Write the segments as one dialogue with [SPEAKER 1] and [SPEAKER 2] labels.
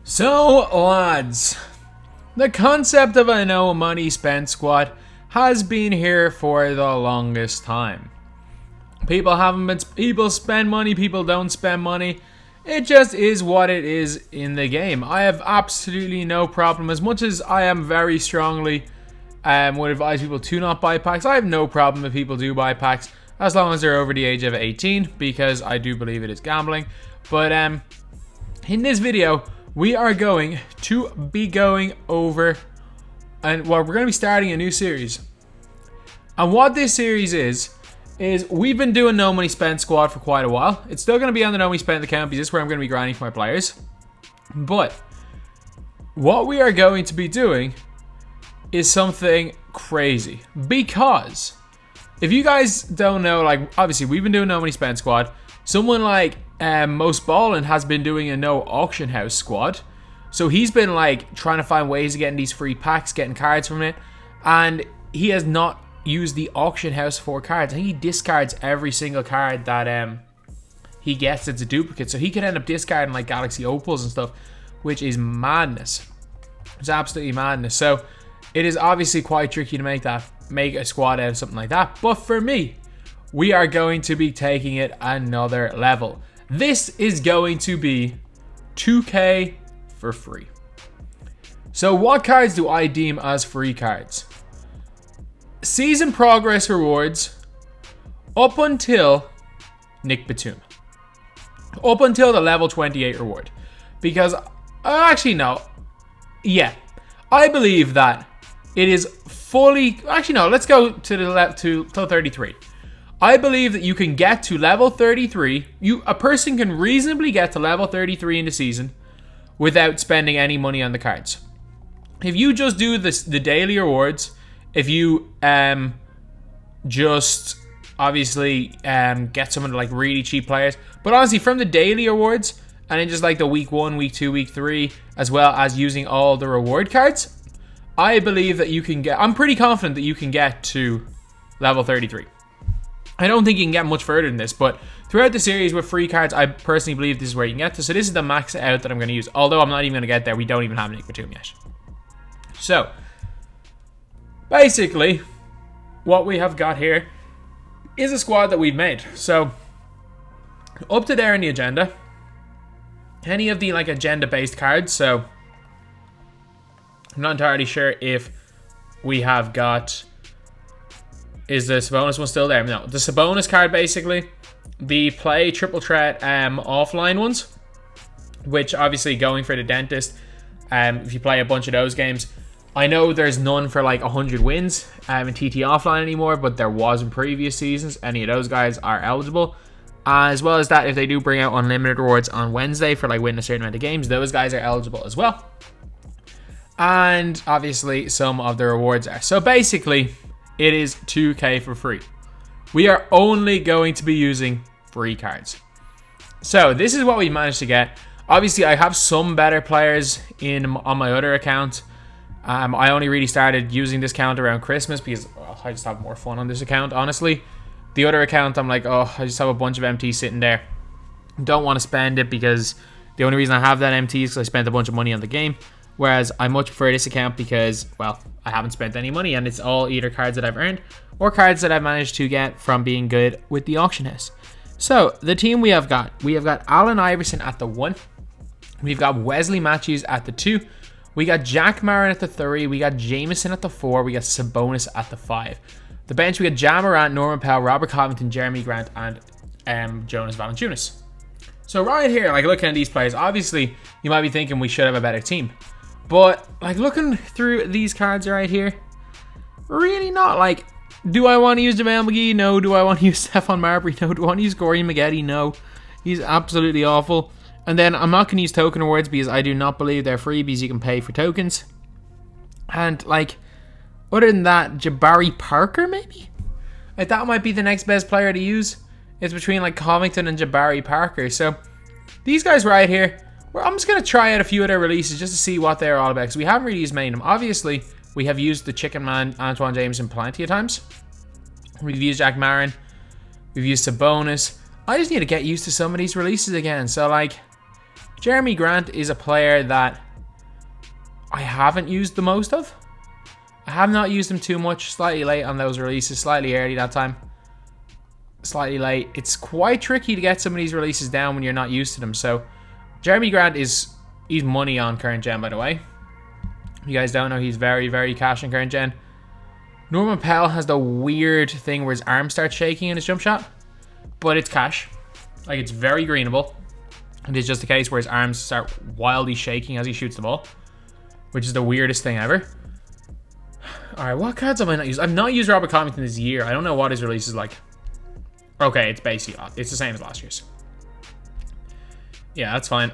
[SPEAKER 1] So, lads, the concept of a no money spent squad has been here for the longest time. People spend money, people don't spend money. It just is what it is in the game. I have absolutely no problem, as much as I am very strongly would advise people to not buy packs. I have no problem if people do buy packs, as long as they're over the age of 18, because I do believe it is gambling. But in this video, we are going to be going over, and well, we're going to be starting a new series. And what this series is we've been doing no money spent squad for quite a while. It's still going to be on the no money spent account because this is where I'm going to be grinding for my players. But what we are going to be doing is something crazy, because if you guys don't know, like, obviously we've been doing no money spent squad. Someone like Most Ballin has been doing a no auction house squad, so he's been like trying to find ways of getting these free packs, getting cards from it, and he has not used the auction house for cards. I think he discards every single card that he gets that's a duplicate, so he could end up discarding like Galaxy Opals and stuff, which is madness. It's absolutely madness. So it is obviously quite tricky to make a squad out of something like that. But for me, we are going to be taking it another level. This is going to be 2K for free. So what cards do I deem as free cards? Season progress rewards up until Nick Batum. Up until the level 28 reward. Because, actually no. Yeah. I believe that it is fully, actually no, let's go to the left to 33. I believe that you can get to level 33. A person can reasonably get to level 33 in the season without spending any money on the cards. If you just do the daily rewards, if you just obviously get some of the like really cheap players, but honestly from the daily rewards and then just like the week 1, week 2, week 3, as well as using all the reward cards, I believe that you can get, I'm pretty confident that you can get to level 33. I don't think you can get much further than this, but throughout the series with free cards, I personally believe this is where you can get to. So this is the max out that I'm going to use, although I'm not even going to get there. We don't even have Nick Batum yet. So basically, what we have got here is a squad that we've made. So up to there in the agenda, any of the like agenda-based cards. So I'm not entirely sure if we have got, is the Sabonis one still there? No, the Sabonis card basically, the play triple threat offline ones, which obviously going for the dentist, if you play a bunch of those games. I know there's none for like 100 wins in TT offline anymore, but there was in previous seasons. Any of those guys are eligible. As well as that, if they do bring out unlimited rewards on Wednesday for like winning a certain amount of games, those guys are eligible as well. And obviously some of the rewards are. So basically, it is 2K for free. We are only going to be using free cards. So this is what we managed to get. Obviously, I have some better players on my other account. I only really started using this account around Christmas because I just have more fun on this account, honestly. The other account, I'm like, oh, I just have a bunch of MT sitting there. Don't want to spend it because the only reason I have that MT is because I spent a bunch of money on the game. Whereas I much prefer this account because, well, I haven't spent any money and it's all either cards that I've earned or cards that I've managed to get from being good with the auction house. So the team we have got Allen Iverson at the 1. We've got Wesley Matthews at the 2. We got Jack Marin at the 3. We got Jameson at the 4. We got Sabonis at the 5. The bench, we got Ja Morant, Norman Powell, Robert Covington, Jeremy Grant, and Jonas Valanciunas. So right here, like looking at these players, obviously you might be thinking we should have a better team. But like looking through these cards right here, really not. Like, do I want to use JaVale McGee? No. Do I want to use Stephon Marbury? No. Do I want to use Corey Maggette? No. He's absolutely awful. And then I'm not going to use token rewards because I do not believe they're free because you can pay for tokens. And like, other than that, Jabari Parker maybe? Like that might be the next best player to use. It's between like Covington and Jabari Parker. So these guys right here, I'm just going to try out a few of their releases just to see what they're all about. Because we haven't really used many of them. Obviously, we have used the Chicken Man, Antoine Jameson plenty of times. We've used Jack Marin. We've used Sabonis. I just need to get used to some of these releases again. So like, Jeremy Grant is a player that I haven't used the most of. I have not used him too much. Slightly late on those releases. Slightly early that time. Slightly late. It's quite tricky to get some of these releases down when you're not used to them. So, Jeremy Grant he's money on current gen, by the way. If you guys don't know, he's very, very cash in current gen. Norman Powell has the weird thing where his arm starts shaking in his jump shot. But it's cash. Like, it's very greenable. It is just a case where his arms start wildly shaking as he shoots the ball. Which is the weirdest thing ever. Alright, what cards have I not used? I've not used Robert Covington this year. I don't know what his release is like. Okay, it's basically, it's the same as last year's. Yeah, that's fine.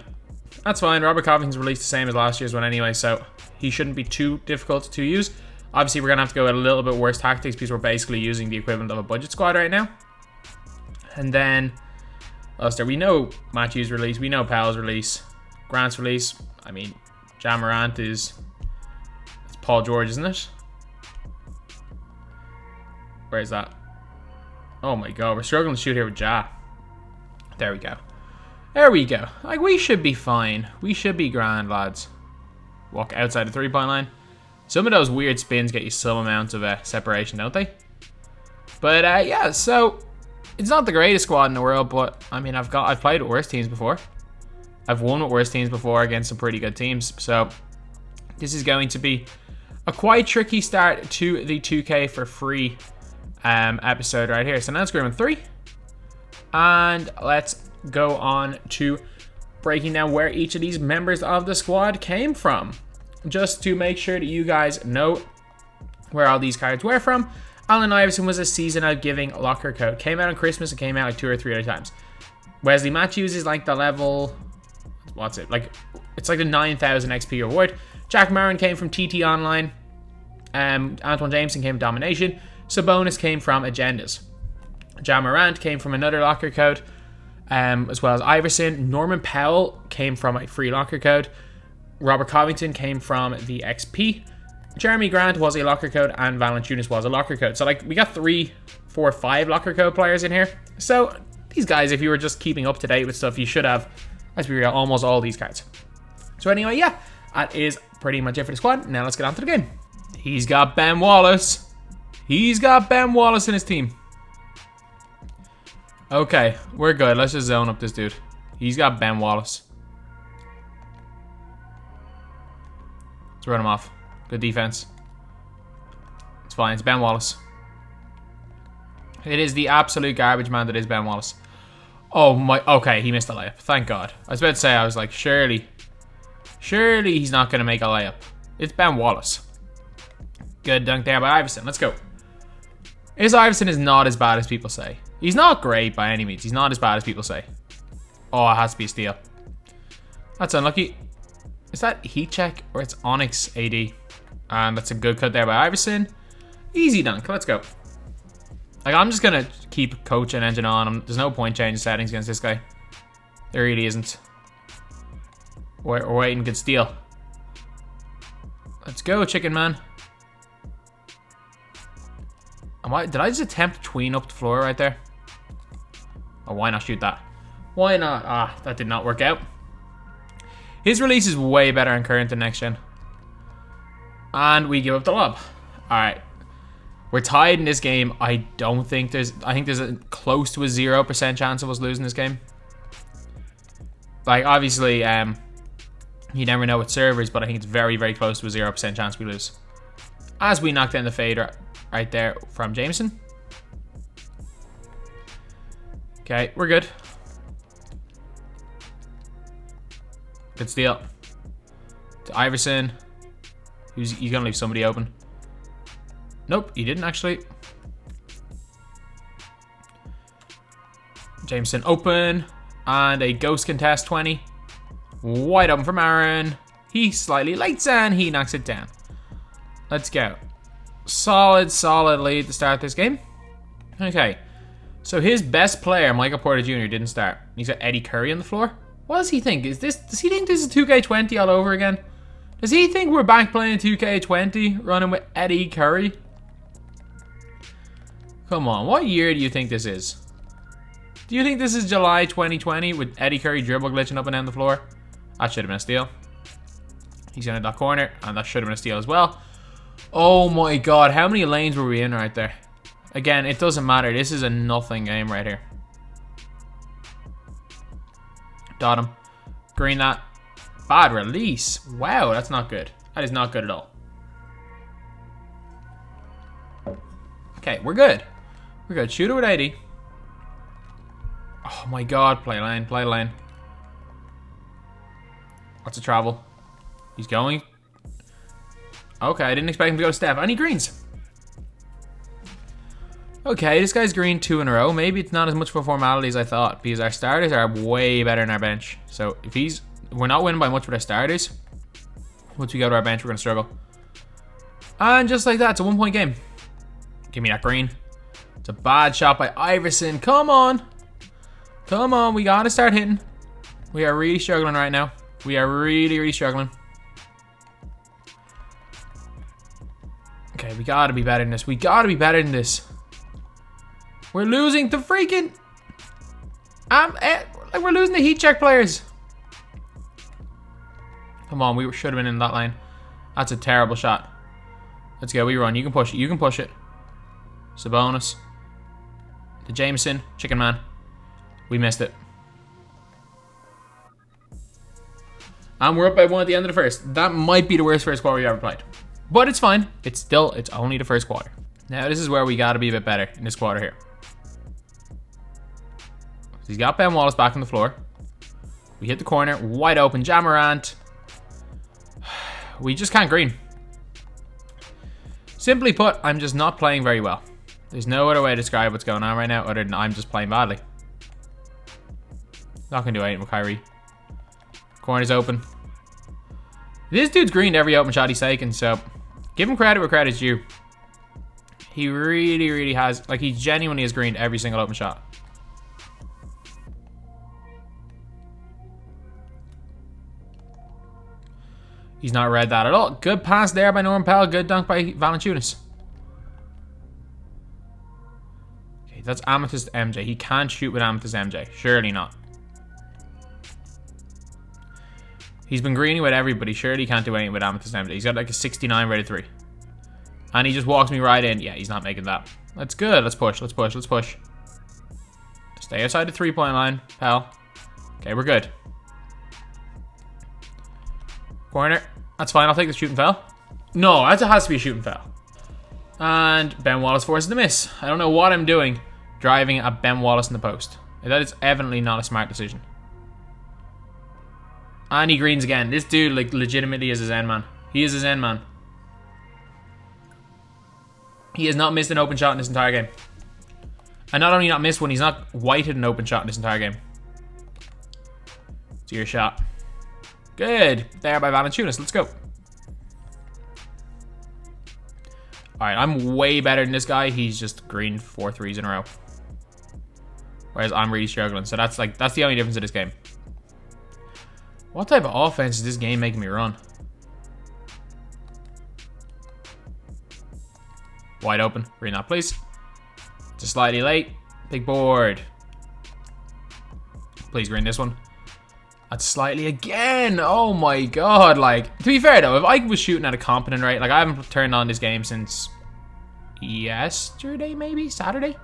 [SPEAKER 1] That's fine. Robert Covington's released the same as last year's one anyway, so he shouldn't be too difficult to use. Obviously, we're going to have to go with a little bit worse tactics because we're basically using the equivalent of a budget squad right now. And then, we know Matthew's release. We know Powell's release. Grant's release. I mean, Ja Morant it's Paul George, isn't it? Where is that? Oh my god, we're struggling to shoot here with Ja. There we go. There we go. Like, we should be fine. We should be grand, lads. Walk outside the three-point line. Some of those weird spins get you some amount of separation, don't they? But yeah, so it's not the greatest squad in the world, but I mean, I've played with worse teams before. I've won with worse teams before against some pretty good teams. So this is going to be a quite tricky start to the 2K for free episode right here. So now let's go in 3. And let's go on to breaking down where each of these members of the squad came from. Just to make sure that you guys know where all these cards were from. Allen Iverson was a season out giving locker code. Came out on Christmas and came out like 2 or 3 other times. Wesley Matthews is like the level... What's it? Like, it's like the 9,000 XP reward. Jack Marin came from TT Online. Antoine Jameson came from Domination. Sabonis came from Agendas. Ja Morant came from another locker code, as well as Iverson. Norman Powell came from a free locker code. Robert Covington came from the XP. Jeremy Grant was a locker code, and Valanciunas was a locker code. So, like, we got 3, 4, 5 locker code players in here. So, these guys, if you were just keeping up to date with stuff, you should have, let's be real, almost all these cards. So, anyway, yeah, that is pretty much it for the squad. Now, let's get on to the game. He's got Ben Wallace. He's got Ben Wallace in his team. Okay, we're good. Let's just zone up this dude. He's got Ben Wallace. Let's run him off. Good defense. It's fine. It's Ben Wallace. It is the absolute garbage man that is Ben Wallace. Oh my... Okay, he missed a layup. Thank God. I was about to say, I was like, surely he's not going to make a layup. It's Ben Wallace. Good dunk there by Iverson. Let's go. Iverson is not as bad as people say. He's not great by any means. He's not as bad as people say. Oh, it has to be a steal. That's unlucky. Is that heat check or it's Onyx AD? And that's a good cut there by Iverson. Easy dunk. Let's go. Like, I'm just going to keep coach and engine on. There's no point changing settings against this guy. There really isn't. We're waiting. Good steal. Let's go, chicken man. Did I just attempt to tween up the floor right there? Oh, why not shoot that? Why not? Ah, that did not work out. His release is way better in current than next gen. And we give up the lob. Alright. We're tied in this game. I think there's a close to a 0% chance of us losing this game. Like, obviously, you never know with servers, but I think it's very, very close to a 0% chance we lose. As we knock down the fader right there from Jameson. Okay, we're good. Good steal. To Iverson. He's gonna leave somebody open. Nope, he didn't actually. Jameson open. And a ghost contest 20. Wide open from Aaron. He slightly lights and he knocks it down. Let's go. Solid lead to start this game. Okay. So his best player, Michael Porter Jr., didn't start. He's got Eddie Curry on the floor. What does he think? Does he think this is 2K20 all over again? Does he think we're back playing 2K20 running with Eddie Curry? Come on, what year do you think this is? Do you think this is July 2020 with Eddie Curry dribble glitching up and down the floor? That should have been a steal. He's in that corner, and that should have been a steal as well. Oh my god, how many lanes were we in right there? Again, it doesn't matter. This is a nothing game right here. Dot him. Green that. Bad release. Wow, that's not good. That is not good at all. Okay, we're good. We're good. Shooter with 80. Oh my god, play lane, play lane. What's the travel? He's going. Okay, I didn't expect him to go step. I need greens. Okay, this guy's green 2 in a row. Maybe it's not as much of a formality as I thought, because our starters are way better than our bench. So if we're not winning by much with our starters. Once we go to our bench, we're gonna struggle. And just like that, it's a 1-point game. Give me that green. It's a bad shot by Iverson. Come on. Come on, we gotta start hitting. We are really struggling right now. We are really, really struggling. Okay, we gotta be better than this. We gotta be better than this. We're losing the freaking... like we're losing the heat check players. Come on, we should have been in that line. That's a terrible shot. Let's go, we run. You can push it. You can push it. Sabonis. The Jameson. Chicken man. We missed it. And we're up by 1 at the end of the first. That might be the worst first quarter we've ever played. But it's fine. It's only the first quarter. Now this is where we gotta be a bit better in this quarter here. He's got Ben Wallace back on the floor. We hit the corner. Wide open. Jamorant. We just can't green. Simply put, I'm just not playing very well. There's no other way to describe what's going on right now other than I'm just playing badly. Not gonna do anything with Kyrie. Corner's open. This dude's greened every open shot he's taken, so give him credit where credit's due. He really, really has, like, he genuinely has greened every single open shot. He's not read that at all. Good pass there by Norman Powell. Good dunk by Valanciunas. Okay, that's Amethyst MJ. He can't shoot with Amethyst MJ. Surely not. He's been greeny with everybody. Surely he can't do anything with Amethyst MJ. He's got like a 69 rated 3. And he just walks me right in. Yeah, he's not making that. That's good. Let's push. Let's push. Let's push. Stay outside the 3-point line, pal. Okay, we're good. Corner. That's fine. I'll take the shooting foul. No, that has to be a shooting foul. And Ben Wallace forces the miss. I don't know what I'm doing driving at Ben Wallace in the post. That is evidently not a smart decision. And he greens again. This dude, like, legitimately is his end man. He is his end man. He has not missed an open shot in this entire game. And not only not missed one, he's not whited an open shot in this entire game. It's your shot. Good. There by Valanciunas. Let's go. Alright, I'm way better than this guy. He's just greened 4 threes in a row. Whereas I'm really struggling. So that's the only difference in this game. What type of offense is this game making me run? Wide open. Green that, please. Just slightly late. Big board. Please green this one. That's slightly again. Oh my god. Like, to be fair though, if I was shooting at a competent rate, like I haven't turned on this game since yesterday, maybe? Saturday?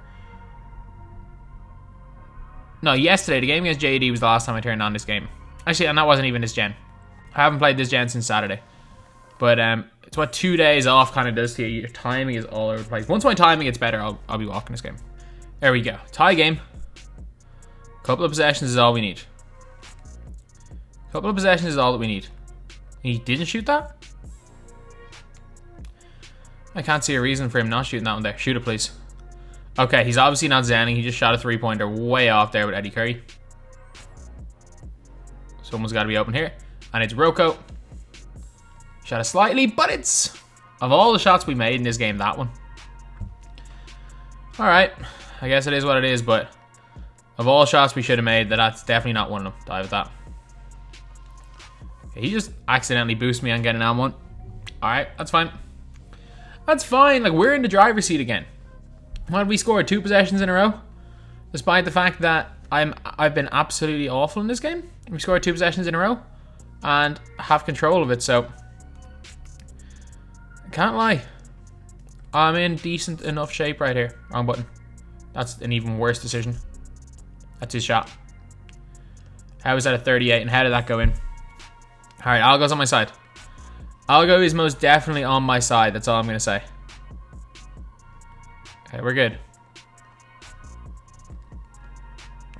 [SPEAKER 1] No, yesterday. The game against JD was the last time I turned on this game. Actually, and that wasn't even this gen. I haven't played this gen since Saturday. But it's what 2 days off kind of does to you. Your timing is all over the place. Once my timing gets better, I'll be walking this game. There we go. Tie game. Couple of possessions is all we need. Couple of possessions is all that we need. He didn't shoot that? I can't see a reason for him not shooting that one there. Shoot it, please. Okay, he's obviously not zenning. He just shot a 3-pointer way off there with Eddie Curry. Someone's got to be open here. And it's Rocco. Shot it slightly, but it's... Of all the shots we made in this game, that one. Alright. I guess it is what it is, but... Of all shots we should have made, that's definitely not one of them. Dive with that. Okay, he just accidentally boosted me on getting on one. Alright, that's fine. That's fine. Like, we're in the driver's seat again. Why did we score 2 possessions in a row? Despite the fact that I've been absolutely awful in this game. We scored 2 possessions in a row. and have control of it. So I can't lie, I'm in decent enough shape right here. Wrong button. That's an even worse decision. That's his shot. How was that at 38, and how did that go in? Alright, Algo's on my side. Algo is most definitely on my side. That's all I'm going to say. Okay, we're good.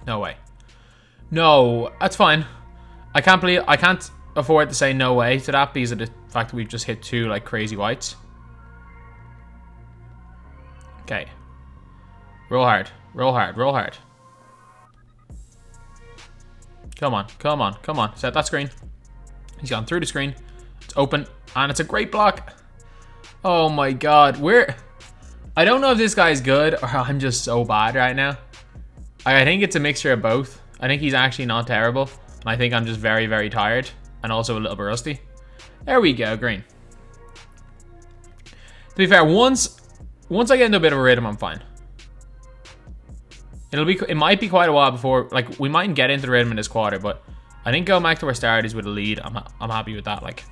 [SPEAKER 1] No way. No, that's fine. I can't afford to say no way to that because of the fact that we've just hit 2 like crazy whites. Okay. Roll hard. Roll hard. Roll hard. Come on. Come on. Come on. Set that screen. He's gone through the screen. It's open. And it's a great block. Oh my god. I don't know if this guy's good or I'm just so bad right now. I think it's a mixture of both. I think he's actually not terrible. And I think I'm just very, very tired. And also a little bit rusty. There we go. Green. To be fair, once I get into a bit of a rhythm, I'm fine. It might be quite a while before, like, we mightn't get into the rhythm in this quarter, but I think going back to our starters with a lead, I'm happy with that. Like,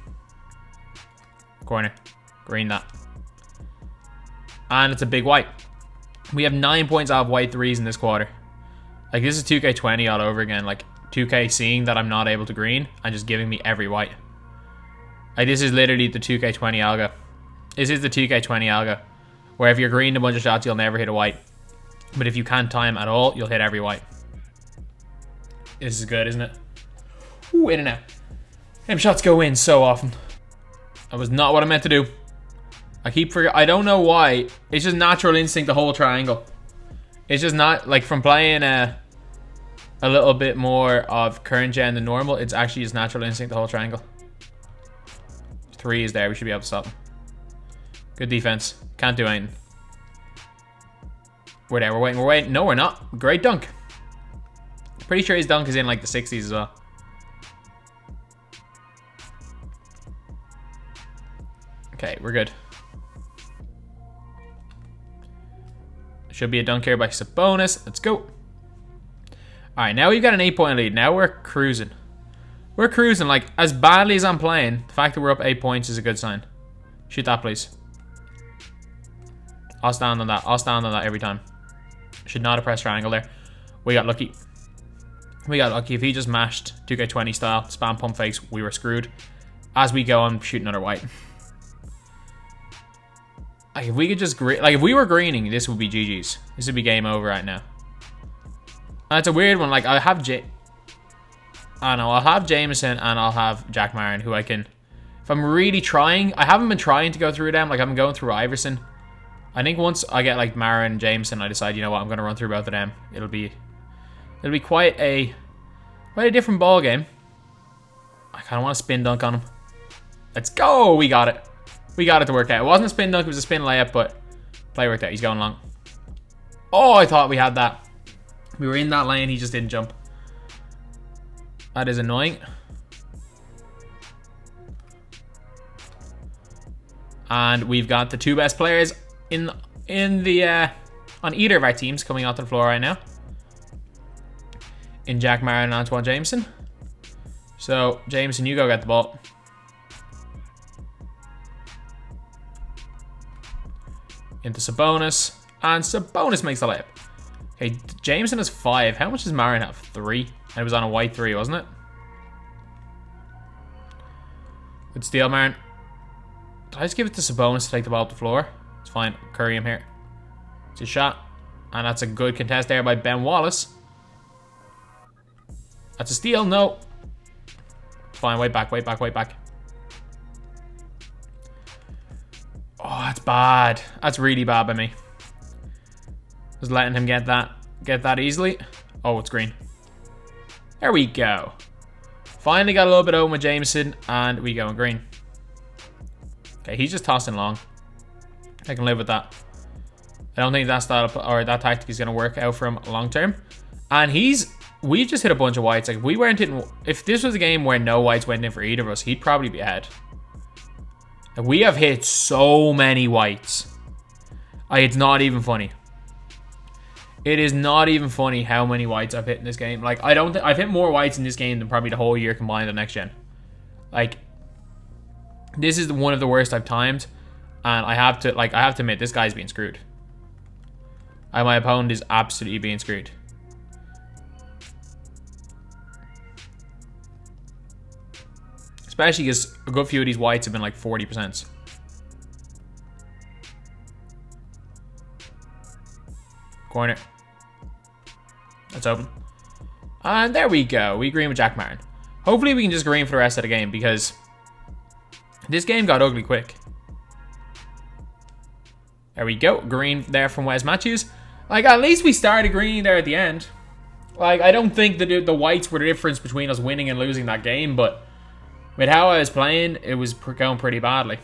[SPEAKER 1] corner, green that, and it's a big white. We have 9 points out of white threes in this quarter. Like, this is 2K20 all over again. Like, 2K seeing that I'm not able to green and just giving me every white. Like, this is literally the 2K20 algo. This is the 2K20 algo, where if you're greening a bunch of shots, you'll never hit a white. But if you can't time at all, you'll hit every white. This is good, isn't it? Ooh, in and out. Them shots go in so often. That was not what I meant to do. I keep forgetting. I don't know why. It's just natural instinct, the whole triangle. It's just not, like, from playing a little bit more of current gen than normal, it's actually just natural instinct, the whole triangle. 3 is there. We should be able to stop him. Good defense. Can't do anything. We're there. We're waiting. We're waiting. No, we're not. Great dunk. Pretty sure his dunk is in like the 60s as well. Okay, we're good. Should be a dunk here by Sabonis. Let's go. Alright, now we've got an 8-point lead. Now we're cruising. We're cruising. Like, as badly as I'm playing, the fact that we're up 8 points is a good sign. Shoot that, please. I'll stand on that. I'll stand on that every time. Should not have pressed triangle there. We got lucky. We got lucky. If he just mashed 2K20 style, spam pump fakes, we were screwed. As we go on, shoot another white. Like, if we could just like, if we were greening, this would be GG's. This would be game over right now. And it's a weird one. Like, I'll have I'll have Jameson and I'll have Jack Marin, who I can, if I'm really trying. I haven't been trying to go through them. Like, I've been going through Iverson. I think once I get like Marin and Jameson, I decide, you know what, I'm going to run through both of them. It'll be quite a different ball game. I kind of want to spin dunk on him. Let's go. We got it. We got it to work out. It wasn't a spin dunk. It was a spin layup, but play worked out. He's going long. Oh, I thought we had that. We were in that lane. He just didn't jump. That is annoying. And we've got the 2 best players on either of our teams coming onto the floor right now. In Jack Marin and Antoine Jameson. So, Jameson, you go get the ball. Into Sabonis. And Sabonis makes the layup. Okay, Jameson has 5. How much does Marin have? 3. And it was on a white 3, wasn't it? Good steal, Marin. Did I just give it to Sabonis to take the ball off the floor? It's fine. Curry him here. It's a shot. And that's a good contest there by Ben Wallace. That's a steal. No. It's fine. Wait back. Wait back. Wait back. Oh, that's bad. That's really bad by me. Just letting him get that easily. Oh, it's green. There we go. Finally got a little bit open with Jameson, and we go in green. Okay, he's just tossing long. I can live with that. I don't think that style or that tactic is going to work out for him long term. And we just hit a bunch of whites. Like, if this was a game where no whites went in for either of us, he'd probably be ahead. Like, we have hit so many whites. It's not even funny. It is not even funny how many whites I've hit in this game. Like, I've hit more whites in this game than probably the whole year combined the next gen. Like, this is one of the worst I've timed, and I have to admit, this guy's being screwed. My opponent is absolutely being screwed. Especially because a good few of these whites have been like 40%. Corner. That's open. And there we go. We green with Jack Martin. Hopefully we can just green for the rest of the game, because this game got ugly quick. There we go. Green there from Wes Matthews. Like, at least we started green there at the end. Like, I don't think the whites were the difference between us winning and losing that game, but with how I was playing, it was going pretty badly.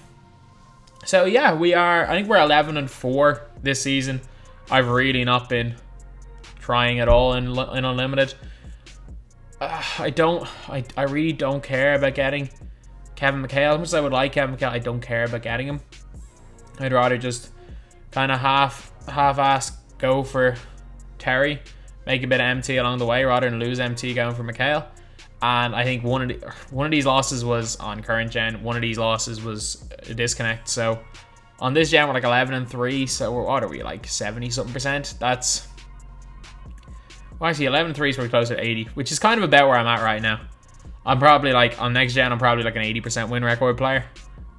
[SPEAKER 1] So yeah, I think we're 11-4 this season. I've really not been trying at all in Unlimited. I really don't care about getting Kevin McHale. As much as I would like Kevin McHale, I don't care about getting him. I'd rather just kind of half-ass go for Terry, make a bit of MT along the way rather than lose MT going for McHale. And I think one of these losses was on current gen. One of these losses was a disconnect. So on this gen, we're like 11-3. So what are we, like 70-something%? That's, well, actually 11-3 is pretty close to 80, which is kind of about where I'm at right now. I'm probably like, on next gen, I'm probably like an 80% win record player.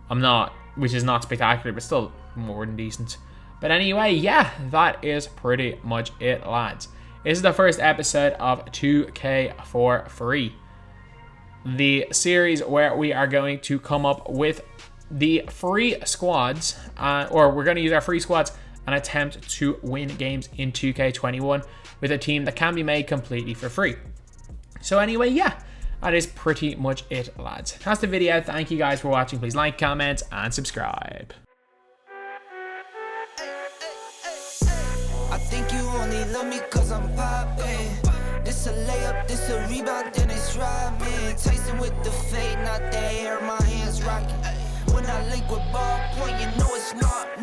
[SPEAKER 1] I'm not, which is not spectacular, but still more than decent. But anyway, yeah, that is pretty much it, lads. This is the first episode of 2K for free, the series where we are going to come up with the free squads, or we're going to use our free squads and attempt to win games in 2K21 with a team that can be made completely for free. So anyway, yeah, that is pretty much it, lads. That's the video. Thank you guys for watching. Please like, comment, and subscribe.
[SPEAKER 2] I think you only love me cause I'm poppin'. This a layup, this a rebound, then it's robbing. Tyson with the fade, not the hair, my hands rocking. When I link with ball point, you know it's not.